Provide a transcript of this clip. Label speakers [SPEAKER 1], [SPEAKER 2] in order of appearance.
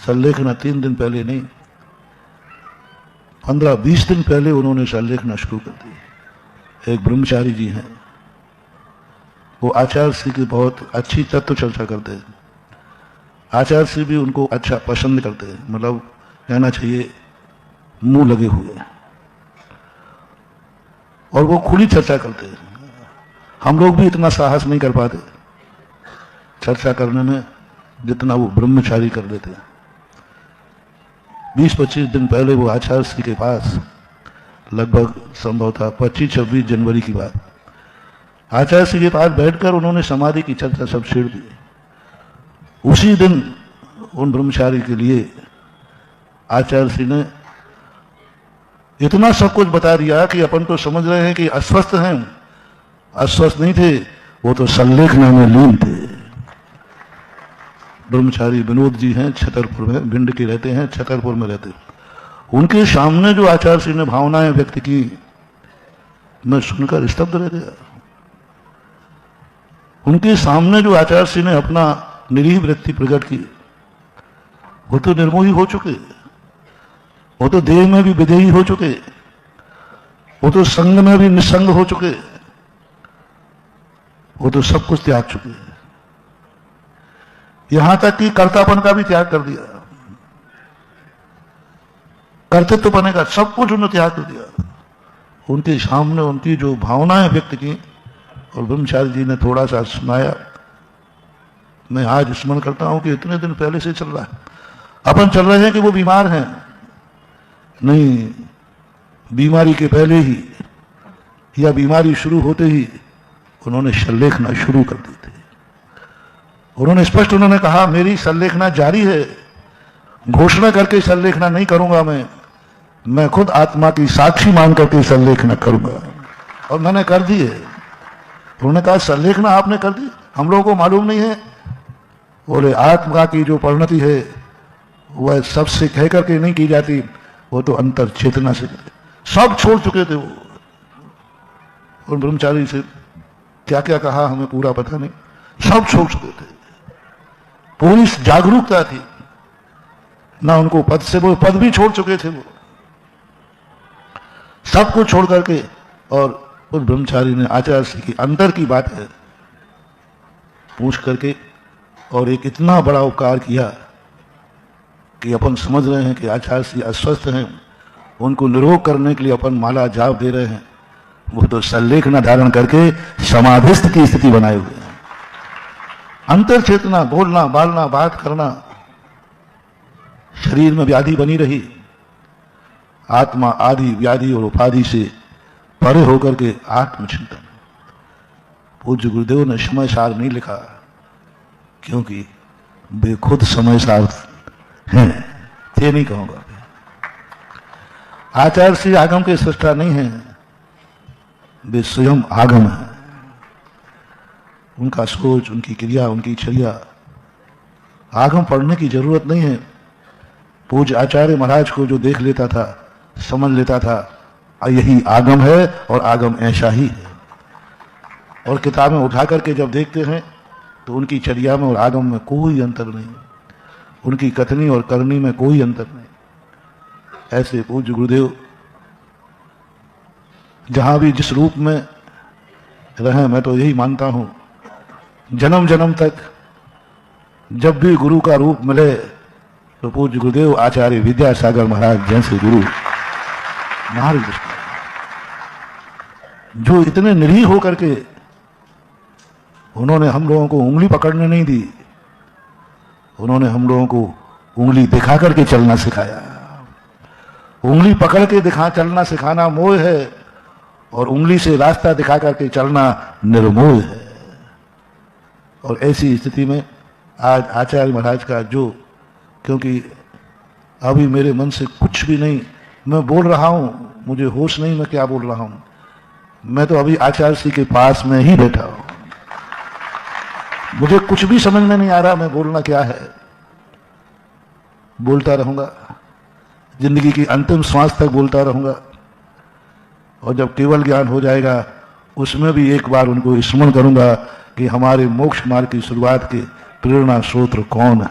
[SPEAKER 1] संलेखना 3 दिन पहले नहीं, 15-20 दिन पहले उन्होंने संलेखना शुरू कर दी। एक ब्रह्मचारी जी हैं, वो आचार्य श्री की बहुत अच्छी तत्व चर्चा करते हैं। आचार्य श्री भी उनको अच्छा पसंद करते हैं, मतलब कहना चाहिए मुंह लगे हुए, और वो खुली चर्चा करते हैं। हम लोग भी इतना साहस नहीं कर पाते चर्चा करने में जितना वो ब्रह्मचारी कर लेते हैं। 20-25 दिन पहले वो आचार्य श्री के पास, लगभग संभव था 25-26 जनवरी की बात, आचार्य श्री के पास बैठकर उन्होंने समाधि की चर्चा सब छेड़ दी। उसी दिन उन ब्रह्मचारी के लिए आचार्य श्री ने इतना सब कुछ बता दिया कि अपन तो समझ रहे हैं कि अस्वस्थ हैं, अस्वस्थ नहीं थे, वो तो संलेखना में लीन थे। ब्रह्मचारी विनोद जी हैं, छतरपुर में, भिंड के रहते हैं, छतरपुर में रहते। उनके सामने जो आचार्य श्री ने भावनाएं व्यक्त की, मैं सुनकर स्तब्ध रह गया। उनके सामने जो आचार्य श्री ने अपना निरीह वृत्ति प्रकट की, वो तो निर्मोही हो चुके, वो तो देह में भी विदेही हो चुके, वो तो संग में भी निसंग हो चुके, वो तो सब कुछ त्याग चुके, यहां तक कि कर्तापन का भी त्याग कर दिया, कर्तृत्व बने का सब कुछ उन्होंने त्याग कर दिया। उनके सामने उनकी जो भावनाएं व्यक्त की, और ब्रह्मचारी जी ने थोड़ा सा सुनाया। मैं आज स्मरण करता हूं कि इतने दिन पहले से चल रहा है, अपन चल रहे हैं कि वो बीमार हैं, नहीं, बीमारी के पहले ही या बीमारी शुरू होते ही उन्होंने संलेखना शुरू कर दी थी। उन्होंने स्पष्ट उन्होंने कहा, मेरी संलेखना जारी है, घोषणा करके संलेखना नहीं करूंगा, मैं खुद आत्मा की साक्षी मान करके संलेखना करूंगा, और मैंने कर दी है। उन्होंने कहा, संलेखना आपने कर दी, हम लोगों को मालूम नहीं है। बोले, आत्मा की जो परिणति है वह सबसे कह करके नहीं की जाती, वो तो अंतर चेतना से सब छोड़ चुके थे वो। और ब्रह्मचारी से क्या क्या कहा हमें पूरा पता नहीं, सब छोड़ चुके थे, पूरी जागरूकता थी ना उनको पद से, वो पद भी छोड़ चुके थे, वो सब कुछ छोड़ करके। और उस ब्रह्मचारी ने आचार्य श्री की अंदर की बात है पूछ करके, और एक इतना बड़ा उपकार किया कि अपन समझ रहे हैं कि आचार्य श्री अस्वस्थ हैं, उनको निरोग करने के लिए अपन माला जाप दे रहे हैं, वो तो संलेखना धारण करके समाधिस्थ की स्थिति बनाए हुए हैं। अंतर चेतना, बोलना, बालना, बात करना, शरीर में व्याधि बनी रही, आत्मा आदि व्याधि और उपाधि से परे होकर के आत्मचिंतन। पूज्य गुरुदेव ने समय सार नहीं लिखा, क्योंकि वे खुद समय सार हैं, थे नहीं कहूंगा। आचार्य श्री आगम के सृष्टा नहीं हैं, वे स्वयं आगम है। उनका सोच, उनकी क्रिया, उनकी चर्या, आगम पढ़ने की जरूरत नहीं है। पूज्य आचार्य महाराज को जो देख लेता था, समझ लेता था, यही आगम है और आगम ऐसा ही है। और किताबें उठा करके जब देखते हैं तो उनकी चर्या में और आगम में कोई अंतर नहीं, उनकी कथनी और करनी में कोई अंतर नहीं। ऐसे पूज्य गुरुदेव जहां भी जिस रूप में रहे, मैं तो यही मानता हूं जन्म जन्म तक जब भी गुरु का रूप मिले तो पूज्य गुरुदेव आचार्य विद्यासागर महाराज जैसे गुरु महाराज, जो इतने निरीह होकर के उन्होंने हम लोगों को उंगली पकड़ने नहीं दी, उन्होंने हम लोगों को उंगली दिखा करके चलना सिखाया। उंगली पकड़ के चलना सिखाना मोह है, और उंगली से रास्ता दिखा करके चलना निर्मोह है। और ऐसी स्थिति में आज आचार्य महाराज का जो, क्योंकि अभी मेरे मन से कुछ भी नहीं, मैं बोल रहा हूं, मुझे होश नहीं मैं क्या बोल रहा हूं, मैं तो अभी आचार्य श्री के पास में ही बैठा हूं, मुझे कुछ भी समझ में नहीं आ रहा मैं बोलना क्या है। बोलता रहूंगा, जिंदगी की अंतिम श्वास तक बोलता रहूंगा, और जब केवल ज्ञान हो जाएगा उसमें भी एक बार उनको स्मरण करूंगा कि हमारे मोक्ष मार्ग की शुरुआत के प्रेरणा स्रोत कौन है।